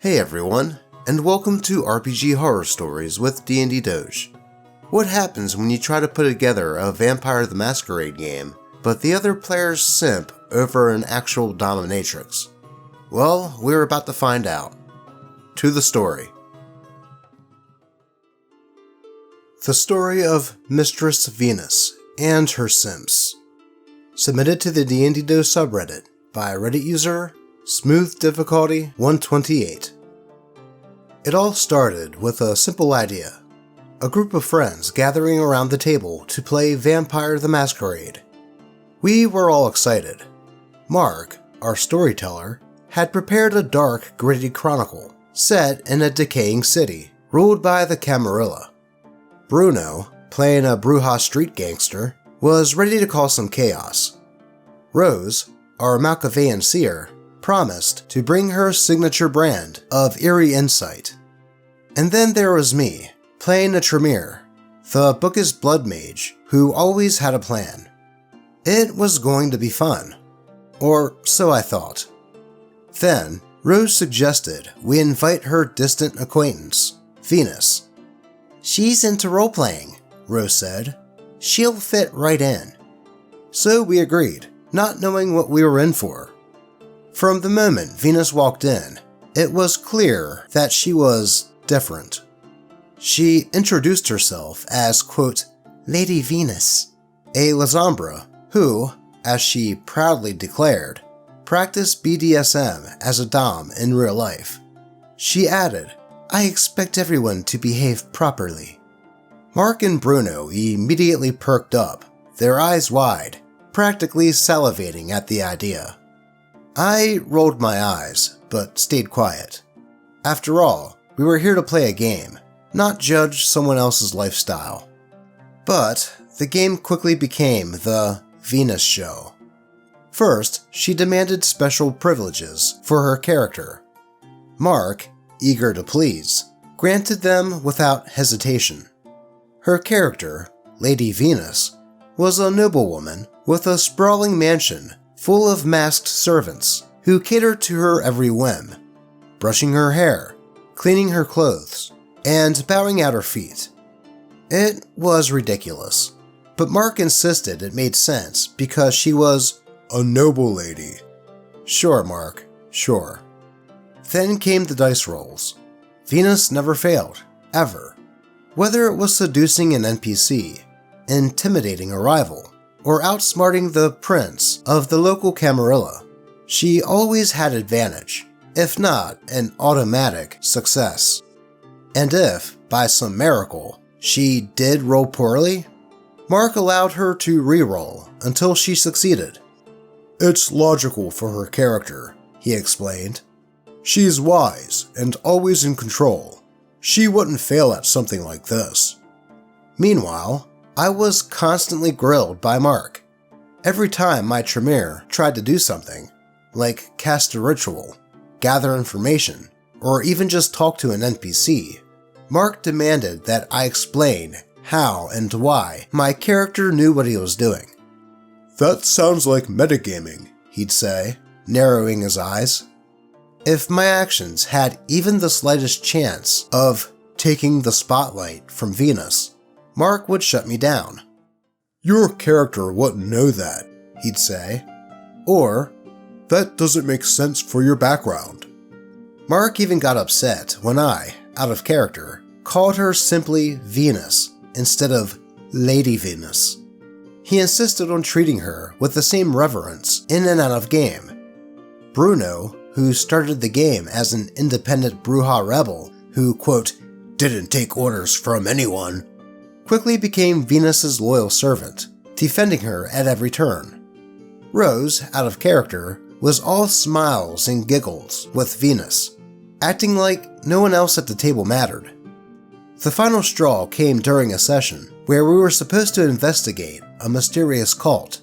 Hey everyone, and welcome to RPG Horror Stories with DnD Doge. What happens when you try to put together a Vampire the Masquerade game, but the other players simp over an actual Dominatrix? Well, we're about to find out. To the story. The story of Mistress Venus and her simps. Submitted to the DnD Doge subreddit by Reddit user Smooth Difficulty 128. It all started with a simple idea. A group of friends gathering around the table to play Vampire the Masquerade. We were all excited. Mark, our storyteller, had prepared a dark, gritty chronicle set in a decaying city ruled by the Camarilla. Bruno, playing a Bruja street gangster, was ready to cause some chaos. Rose, our Malkavian seer, promised to bring her signature brand of eerie insight. And then there was me, playing a Tremere, the Book's blood mage who always had a plan. It was going to be fun. Or so I thought. Then, Rose suggested we invite her distant acquaintance, Venus. "She's into role-playing," Rose said. "She'll fit right in." So we agreed, not knowing what we were in for. From the moment Venus walked in, it was clear that she was different. She introduced herself as, quote, Lady Venus, a Lasombra who, as she proudly declared, practiced BDSM as a dom in real life. She added, "I expect everyone to behave properly." Mark and Bruno immediately perked up, their eyes wide, practically salivating at the idea. I rolled my eyes, but stayed quiet. After all, we were here to play a game, not judge someone else's lifestyle. But the game quickly became the Venus show. First, she demanded special privileges for her character. Mark, eager to please, granted them without hesitation. Her character, Lady Venus, was a noblewoman with a sprawling mansion full of masked servants who catered to her every whim, brushing her hair, cleaning her clothes, and bowing at her feet. It was ridiculous, but Mark insisted it made sense because she was a noble lady. Sure, Mark, sure. Then came the dice rolls. Venus never failed, ever. Whether it was seducing an NPC, intimidating a rival, or outsmarting the prince of the local Camarilla, she always had advantage, if not an automatic success. And if, by some miracle, she did roll poorly, Mark allowed her to re-roll until she succeeded. "It's logical for her character," he explained. "She's wise and always in control. She wouldn't fail at something like this." Meanwhile, I was constantly grilled by Mark. Every time my Tremere tried to do something, like cast a ritual, gather information, or even just talk to an NPC, Mark demanded that I explain how and why my character knew what he was doing. "That sounds like metagaming," he'd say, narrowing his eyes. If my actions had even the slightest chance of taking the spotlight from Venus, Mark would shut me down. "Your character wouldn't know that," he'd say. Or, "That doesn't make sense for your background." Mark even got upset when I, out of character, called her simply Venus instead of Lady Venus. He insisted on treating her with the same reverence in and out of game. Bruno, who started the game as an independent Bruja rebel who, quote, didn't take orders from anyone, quickly became Venus's loyal servant, defending her at every turn. Rose, out of character, was all smiles and giggles with Venus, acting like no one else at the table mattered. The final straw came during a session where we were supposed to investigate a mysterious cult.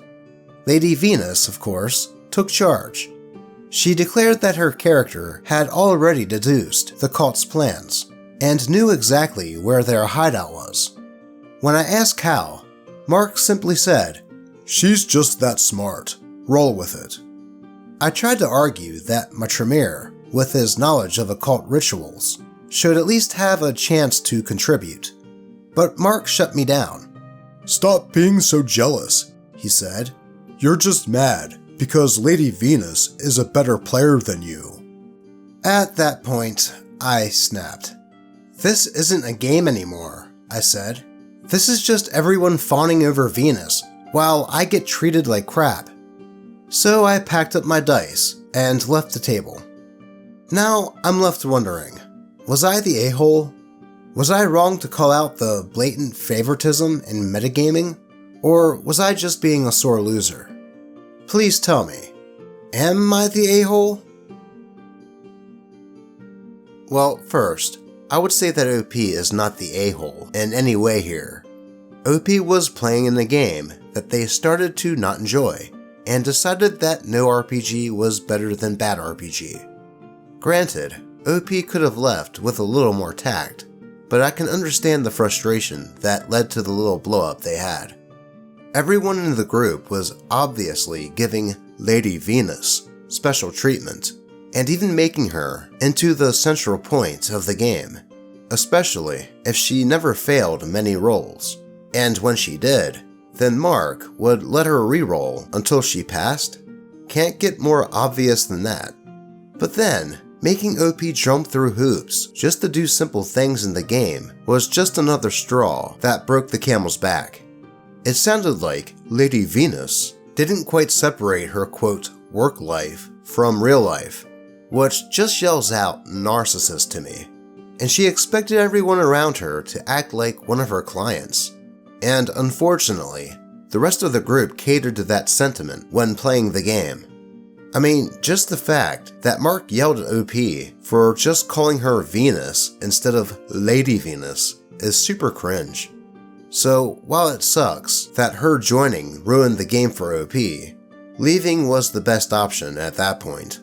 Lady Venus, of course, took charge. She declared that her character had already deduced the cult's plans and knew exactly where their hideout was. When I asked how, Mark simply said, "She's just that smart. Roll with it." I tried to argue that my Tremere with his knowledge of occult rituals, should at least have a chance to contribute. But Mark shut me down. "Stop being so jealous," he said. "You're just mad because Lady Venus is a better player than you." At that point, I snapped. "This isn't a game anymore," I said. "This is just everyone fawning over Venus, while I get treated like crap." So I packed up my dice and left the table. Now I'm left wondering, was I the a-hole? Was I wrong to call out the blatant favoritism in metagaming? Or was I just being a sore loser? Please tell me, am I the a-hole? Well, first, I would say that OP is not the a-hole in any way here. OP was playing in a game that they started to not enjoy, and decided that no RPG was better than bad RPG. Granted, OP could have left with a little more tact, but I can understand the frustration that led to the little blow-up they had. Everyone in the group was obviously giving Lady Venus special treatment, and even making her into the central point of the game, especially if she never failed many rolls, and when she did, then Mark would let her reroll until she passed. Can't get more obvious than that. But then, making OP jump through hoops just to do simple things in the game was just another straw that broke the camel's back. It sounded like Lady Venus didn't quite separate her quote work life from real life, which just yells out narcissist to me, and she expected everyone around her to act like one of her clients. And unfortunately, the rest of the group catered to that sentiment when playing the game. I mean, just the fact that Mark yelled at OP for just calling her Venus instead of Lady Venus is super cringe. So while it sucks that her joining ruined the game for OP, leaving was the best option at that point.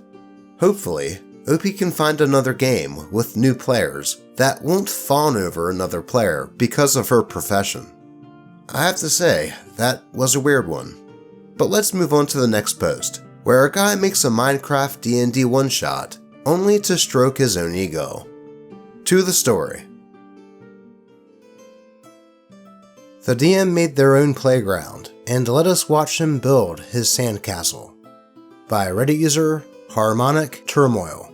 Hopefully, OP can find another game with new players that won't fawn over another player because of her profession. I have to say, that was a weird one. But let's move on to the next post, where a guy makes a Minecraft DnD One Shot, only to stroke his own ego. To the story. The DM made their own playground, and let us watch him build his sandcastle. By Reddit user Harmonic Turmoil.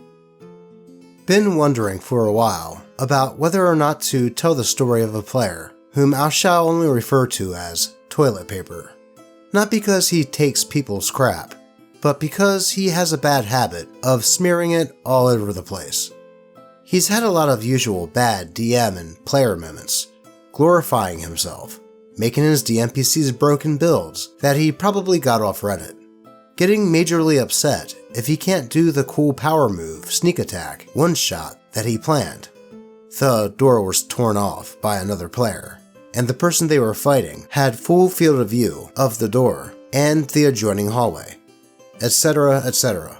Been wondering for a while about whether or not to tell the story of a player whom I shall only refer to as toilet paper. Not because he takes people's crap, but because he has a bad habit of smearing it all over the place. He's had a lot of usual bad DM and player moments, glorifying himself, making his DMPCs broken builds that he probably got off Reddit, getting majorly upset if he can't do the cool power move sneak attack one shot that he planned. The door was torn off by another player, and the person they were fighting had full field of view of the door and the adjoining hallway, etc, etc.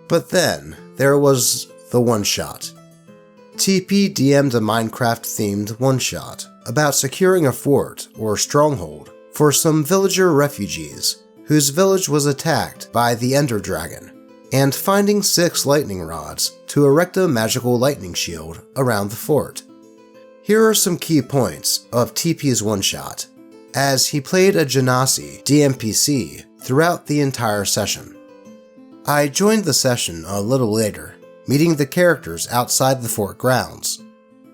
But then, there was the one shot. TP DM'd a Minecraft-themed one-shot about securing a fort or stronghold for some villager refugees whose village was attacked by the Ender Dragon, and finding 6 lightning rods to erect a magical lightning shield around the fort. Here are some key points of TP's one-shot, as he played a Genasi DMPC throughout the entire session. I joined the session a little later, meeting the characters outside the fort grounds.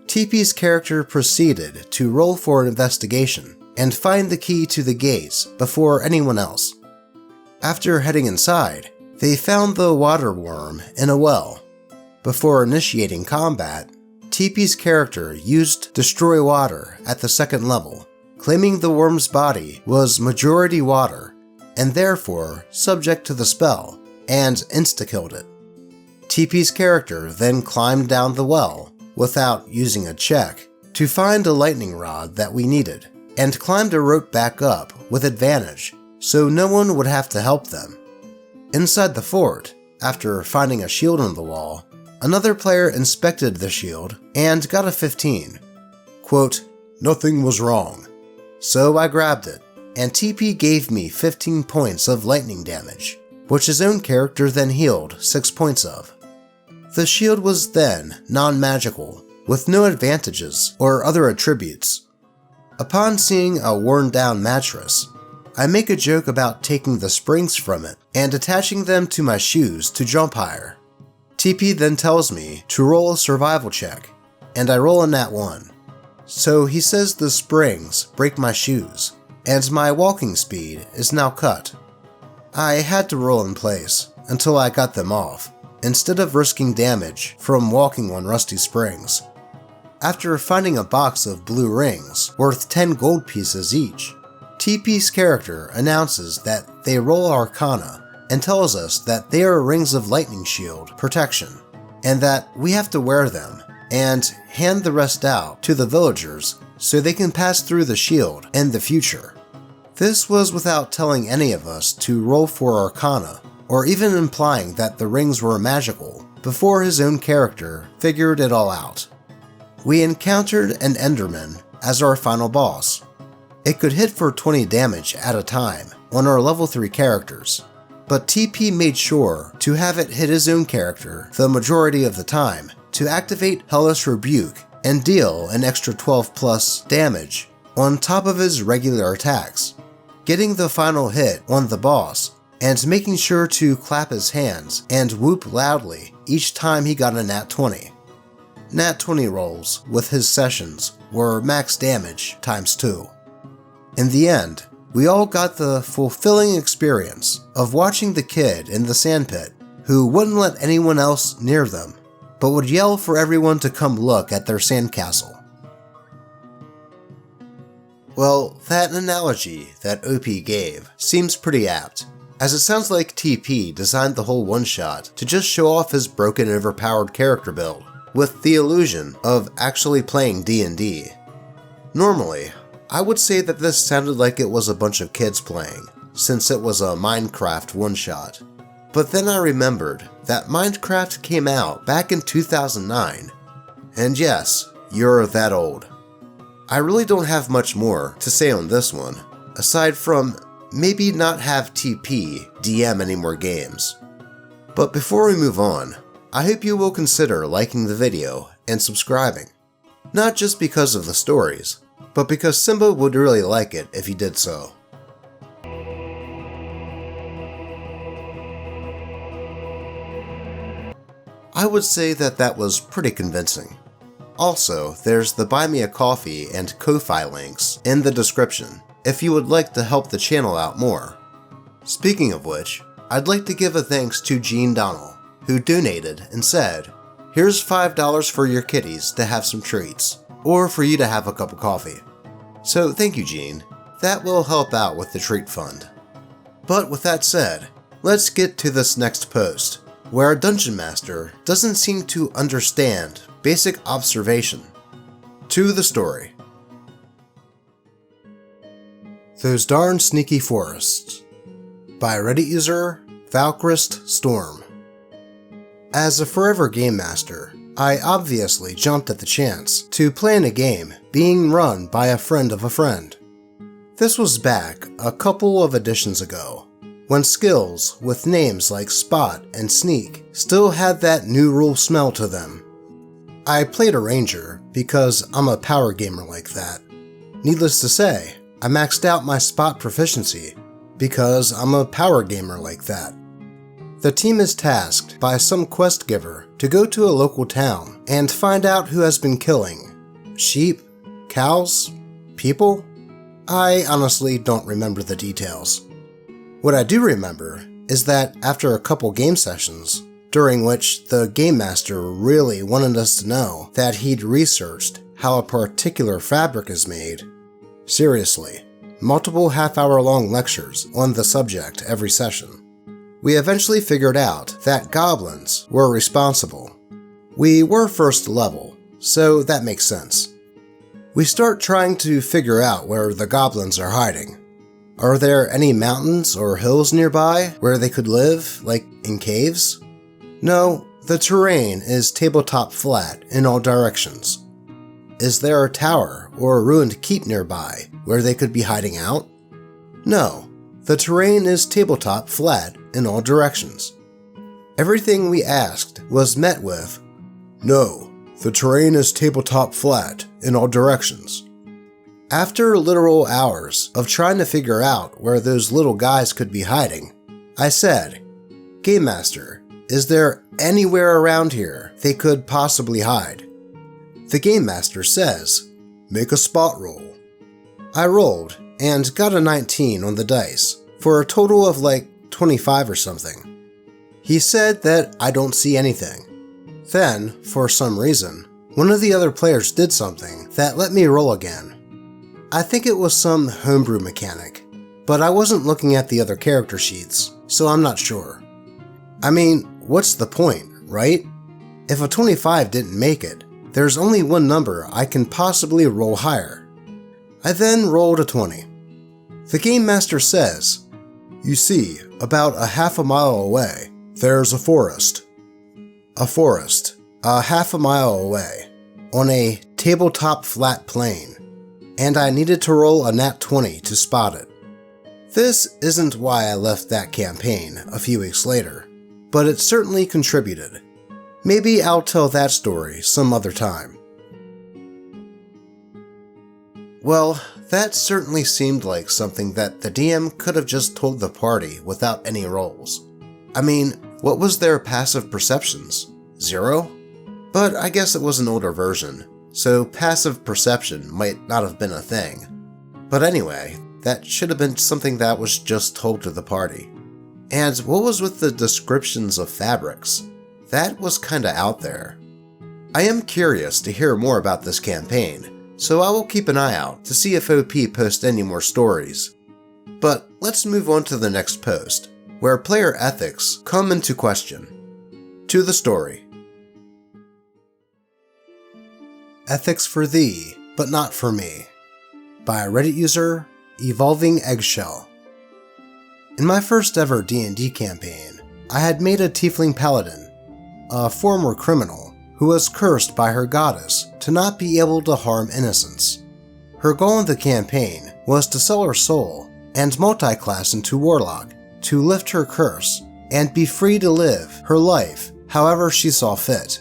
TP's character proceeded to roll for an investigation and find the key to the gates before anyone else. After heading inside, they found the water worm in a well. Before initiating combat, TP's character used Destroy Water at the 2nd level, claiming the worm's body was majority water and therefore subject to the spell, and insta-killed it. TP's character then climbed down the well, without using a check, to find a lightning rod that we needed, and climbed a rope back up with advantage, so no one would have to help them. Inside the fort, after finding a shield on the wall, another player inspected the shield and got a 15. Quote, "Nothing was wrong." So I grabbed it, and TP gave me 15 points of lightning damage, which his own character then healed 6 points of. The shield was then non-magical, with no advantages or other attributes. Upon seeing a worn-down mattress, I make a joke about taking the springs from it and attaching them to my shoes to jump higher. TP then tells me to roll a survival check, and I roll a nat 1. So he says the springs break my shoes, and my walking speed is now cut. I had to roll in place until I got them off, instead of risking damage from walking on rusty springs. After finding a box of blue rings worth 10 gold pieces each, TP's character announces that they roll Arcana and tells us that they are rings of lightning shield protection, and that we have to wear them and hand the rest out to the villagers so they can pass through the shield in the future. This was without telling any of us to roll for Arcana, or even implying that the rings were magical before his own character figured it all out. We encountered an Enderman as our final boss. It could hit for 20 damage at a time on our level 3 characters, but TP made sure to have it hit his own character the majority of the time to activate Hellish Rebuke and deal an extra 12 plus damage on top of his regular attacks, getting the final hit on the boss and making sure to clap his hands and whoop loudly each time he got a nat 20. Nat 20 rolls with his sessions were max damage times 2. In the end, we all got the fulfilling experience of watching the kid in the sandpit who wouldn't let anyone else near them, but would yell for everyone to come look at their sandcastle. Well, that analogy that OP gave seems pretty apt, as it sounds like TP designed the whole one-shot to just show off his broken and overpowered character build, with the illusion of actually playing D&D. Normally, I would say that this sounded like it was a bunch of kids playing, since it was a Minecraft One Shot. But then I remembered that Minecraft came out back in 2009, and yes, you're that old. I really don't have much more to say on this one, aside from maybe not have TP DM any more games. But before we move on, I hope you will consider liking the video and subscribing. Not just because of the stories, but because Simba would really like it if he did so. I would say that was pretty convincing. Also, there's the Buy Me a Coffee and Ko-Fi links in the description if you would like to help the channel out more. Speaking of which, I'd like to give a thanks to Jean Donnell, who donated and said, "Here's $5 for your kitties to have some treats, or for you to have a cup of coffee." So thank you, Jean. That will help out with the treat fund. But with that said, let's get to this next post, where a dungeon master doesn't seem to understand basic observation. To the story. Those Darn Sneaky Forests, by Reddit user Valkrist Storm. As a forever game master, I obviously jumped at the chance to play in a game being run by a friend of a friend. This was back a couple of editions ago, when skills with names like Spot and Sneak still had that new rule smell to them. I played a ranger because I'm a power gamer like that. Needless to say, I maxed out my Spot proficiency because I'm a power gamer like that. The team is tasked by some quest giver to go to a local town and find out who has been killing sheep, cows, people? I honestly don't remember the details. What I do remember is that after a couple game sessions, during which the game master really wanted us to know that he'd researched how a particular fabric is made, seriously, multiple half-hour-long lectures on the subject every session, we eventually figured out that goblins were responsible. We were first level, so that makes sense. We start trying to figure out where the goblins are hiding. Are there any mountains or hills nearby where they could live, like in caves? No, the terrain is tabletop flat in all directions. Is there a tower or a ruined keep nearby where they could be hiding out? No, the terrain is tabletop flat in all directions. Everything we asked was met with, "No, the terrain is tabletop flat in all directions." After literal hours of trying to figure out where those little guys could be hiding, I said, "Game Master, is there anywhere around here they could possibly hide?" The Game Master says, "Make a spot roll." I rolled and got a 19 on the dice for a total of like 25 or something. He said that I don't see anything. Then, for some reason, one of the other players did something that let me roll again. I think it was some homebrew mechanic, but I wasn't looking at the other character sheets, so I'm not sure. I mean, what's the point, right? If a 25 didn't make it, there's only one number I can possibly roll higher. I then rolled a 20. The Game Master says, "You see, about a half a mile away, there's a forest." A forest, a half a mile away, on a tabletop flat plain, and I needed to roll a nat 20 to spot it. This isn't why I left that campaign a few weeks later, but it certainly contributed. Maybe I'll tell that story some other time. Well, that certainly seemed like something that the DM could have just told the party without any rolls. I mean, what was their passive perceptions? 0? But I guess it was an older version, so passive perception might not have been a thing. But anyway, that should have been something that was just told to the party. And what was with the descriptions of fabrics? That was kinda out there. I am curious to hear more about this campaign, so I will keep an eye out to see if OP posts any more stories. But let's move on to the next post, where player ethics come into question. To the story. Ethics for Thee, But Not For Me, by Reddit user Evolving Eggshell. In my first ever D&D campaign, I had made a tiefling paladin, a former criminal, who was cursed by her goddess to not be able to harm innocents. Her goal in the campaign was to sell her soul and multi-class into warlock to lift her curse and be free to live her life however she saw fit.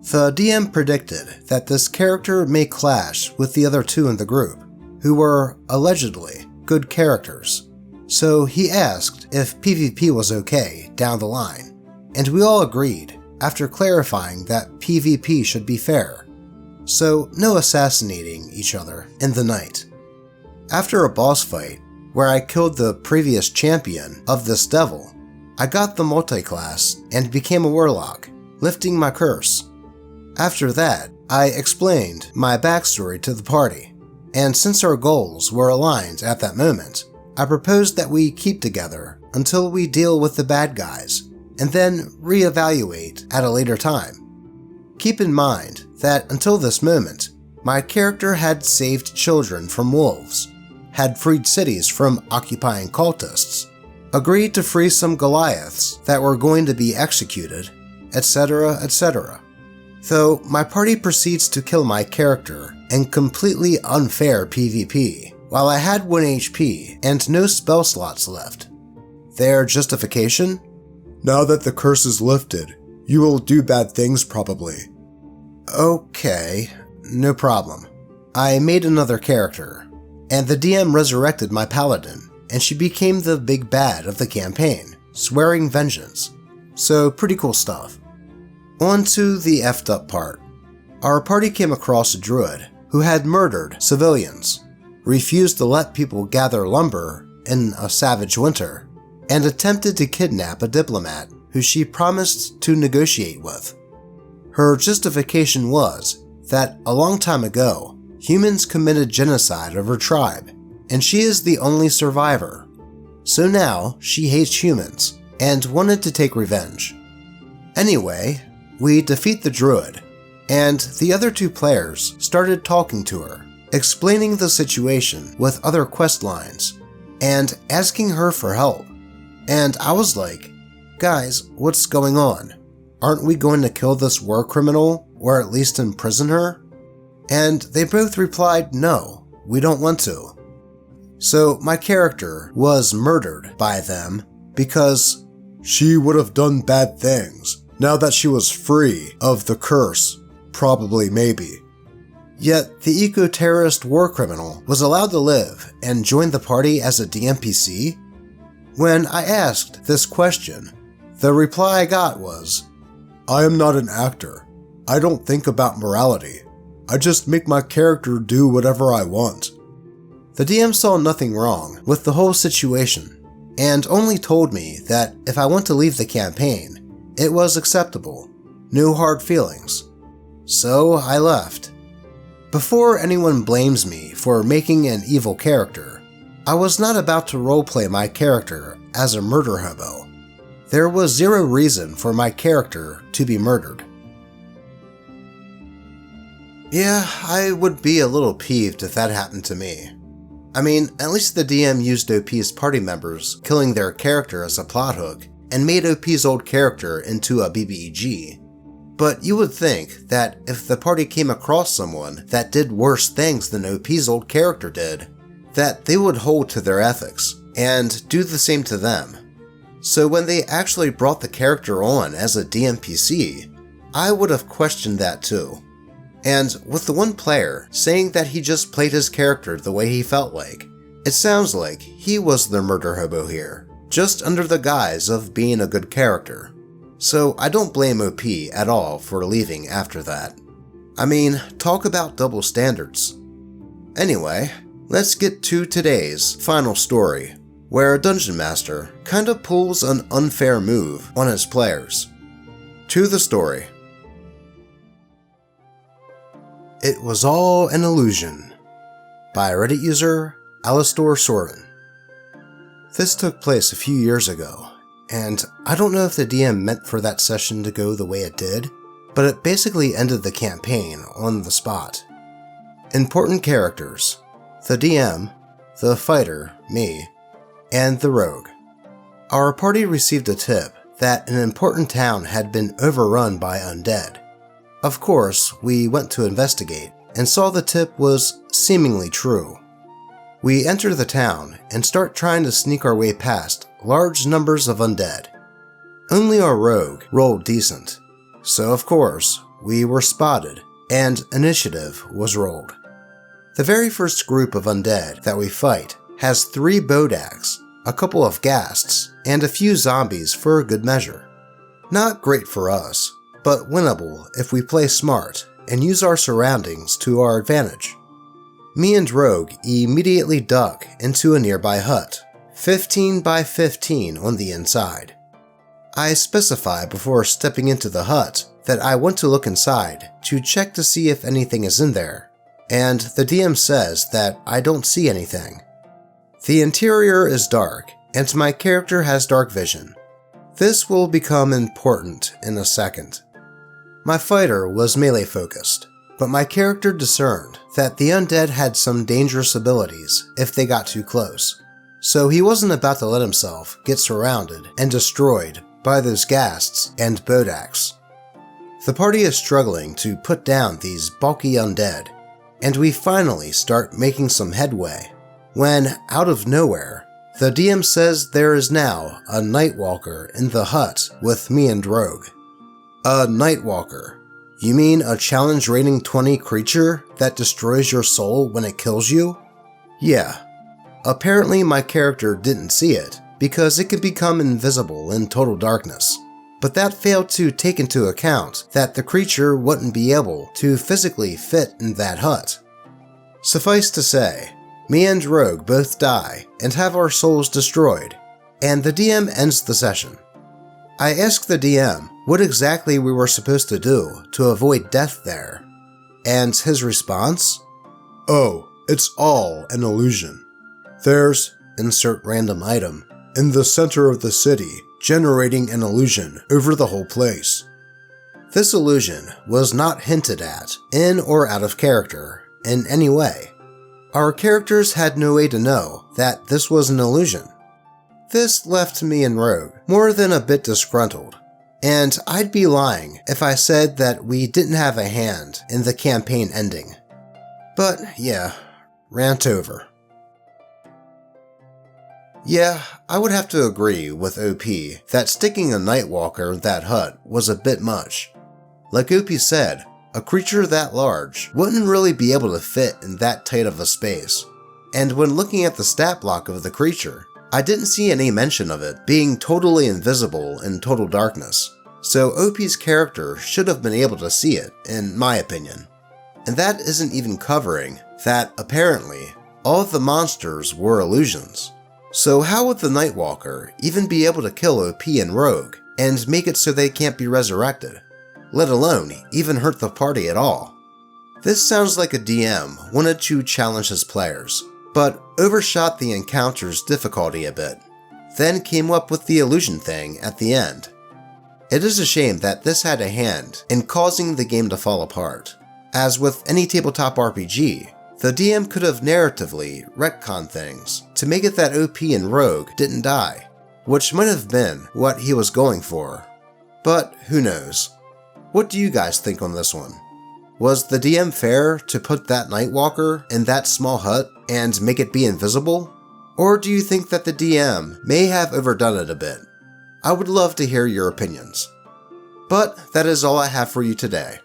The DM predicted that this character may clash with the other two in the group, who were, allegedly, good characters, so he asked if PvP was okay down the line, and we all agreed after clarifying that PvP should be fair, so no assassinating each other in the night. After a boss fight, where I killed the previous champion of this devil, I got the multi-class and became a warlock, lifting my curse. After that, I explained my backstory to the party, and since our goals were aligned at that moment, I proposed that we keep together until we deal with the bad guys, and then reevaluate at a later time. Keep in mind that until this moment, my character had saved children from wolves, had freed cities from occupying cultists, agreed to free some Goliaths that were going to be executed, etc., etc. Though my party proceeds to kill my character in completely unfair PvP, while I had 1 HP and no spell slots left. Their justification? Now that the curse is lifted, you will do bad things probably. Okay, no problem. I made another character, and the DM resurrected my paladin, and she became the big bad of the campaign, swearing vengeance. So pretty cool stuff. On to the effed up part. Our party came across a druid who had murdered civilians, refused to let people gather lumber in a savage winter, and attempted to kidnap a diplomat who she promised to negotiate with. Her justification was that a long time ago, humans committed genocide of her tribe, and she is the only survivor. So now she hates humans and wanted to take revenge. Anyway, we defeat the druid, and the other two players started talking to her, explaining the situation with other quest lines, and asking her for help. And I was like, guys, what's going on? Aren't we going to kill this war criminal, or at least imprison her? And they both replied, no, we don't want to. So my character was murdered by them because She would have done bad things now that she was free of the curse. Probably, maybe. Yet, the eco-terrorist war criminal was allowed to live and join the party as a DMPC? When I asked this question, the reply I got was, "I am not an actor. I don't think about morality. I just make my character do whatever I want." The DM saw nothing wrong with the whole situation, and only told me that if I want to leave the campaign, it was acceptable, no hard feelings. So I left. Before anyone blames me for making an evil character, I was not about to roleplay my character as a murder hobo. There was zero reason for my character to be murdered. Yeah, I would be a little peeved if that happened to me. I mean, at least the DM used OP's party members killing their character as a plot hook and made OP's old character into a BBEG. But you would think that if the party came across someone that did worse things than OP's old character did, that they would hold to their ethics and do the same to them. So when they actually brought the character on as a DMPC, I would have questioned that too. And with the one player saying that he just played his character the way he felt like, it sounds like he was the murder hobo here, just under the guise of being a good character. So I don't blame OP at all for leaving after that. I mean, talk about double standards. Anyway, let's get to today's final story, where a dungeon master kinda pulls an unfair move on his players. To the story. It Was All an Illusion by Reddit user Alistair Soren. This took place a few years ago, and I don't know if the DM meant for that session to go the way it did, but it basically ended the campaign on the spot. Important characters: the DM, the fighter, me, and the rogue. Our party received a tip that an important town had been overrun by undead. Of course, we went to investigate and saw the tip was seemingly true. We enter the town and start trying to sneak our way past large numbers of undead. Only our rogue rolled decent, so of course, we were spotted and initiative was rolled. The very first group of undead that we fight has 3 Bodax, a couple of ghasts, and a few zombies for good measure. Not great for us, but winnable if we play smart and use our surroundings to our advantage. Me and Rogue immediately duck into a nearby hut, 15 by 15 on the inside. I specify before stepping into the hut that I want to look inside to check to see if anything is in there, and the DM says that I don't see anything. The interior is dark, and my character has dark vision. This will become important in a second. My fighter was melee focused, but my character discerned that the undead had some dangerous abilities if they got too close, so he wasn't about to let himself get surrounded and destroyed by those ghasts and Bodax. The party is struggling to put down these bulky undead, and we finally start making some headway, when, out of nowhere, the DM says there is now a Nightwalker in the hut with me and Rogue. A Nightwalker? You mean a challenge rating 20 creature that destroys your soul when it kills you? Yeah. Apparently my character didn't see it, because it could become invisible in total darkness, but that failed to take into account that the creature wouldn't be able to physically fit in that hut. Suffice to say, me and Rogue both die and have our souls destroyed, and the DM ends the session. I ask the DM what exactly we were supposed to do to avoid death there, and his response? "Oh, it's all an illusion. There's, insert random item, in the center of the city, generating an illusion over the whole place." This illusion was not hinted at, in or out of character, in any way. Our characters had no way to know that this was an illusion. This left me and Rogue more than a bit disgruntled, and I'd be lying if I said that we didn't have a hand in the campaign ending. But yeah, rant over. Yeah, I would have to agree with OP that sticking a Nightwalker in that hut was a bit much. Like OP said, a creature that large wouldn't really be able to fit in that tight of a space. And when looking at the stat block of the creature, I didn't see any mention of it being totally invisible in total darkness, so OP's character should have been able to see it, in my opinion. And that isn't even covering that, apparently, all of the monsters were illusions. So how would the Nightwalker even be able to kill OP and Rogue, and make it so they can't be resurrected, let alone even hurt the party at all? This sounds like a DM wanted to challenge his players, but overshot the encounter's difficulty a bit, then came up with the illusion thing at the end. It is a shame that this had a hand in causing the game to fall apart. As with any tabletop RPG, the DM could have narratively retconned things to make it that OP and Rogue didn't die, which might have been what he was going for. But who knows? What do you guys think on this one? Was the DM fair to put that Nightwalker in that small hut and make it be invisible? Or do you think that the DM may have overdone it a bit? I would love to hear your opinions. But that is all I have for you today.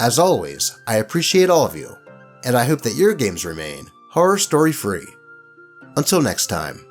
As always, I appreciate all of you, and I hope that your games remain horror story free. Until next time.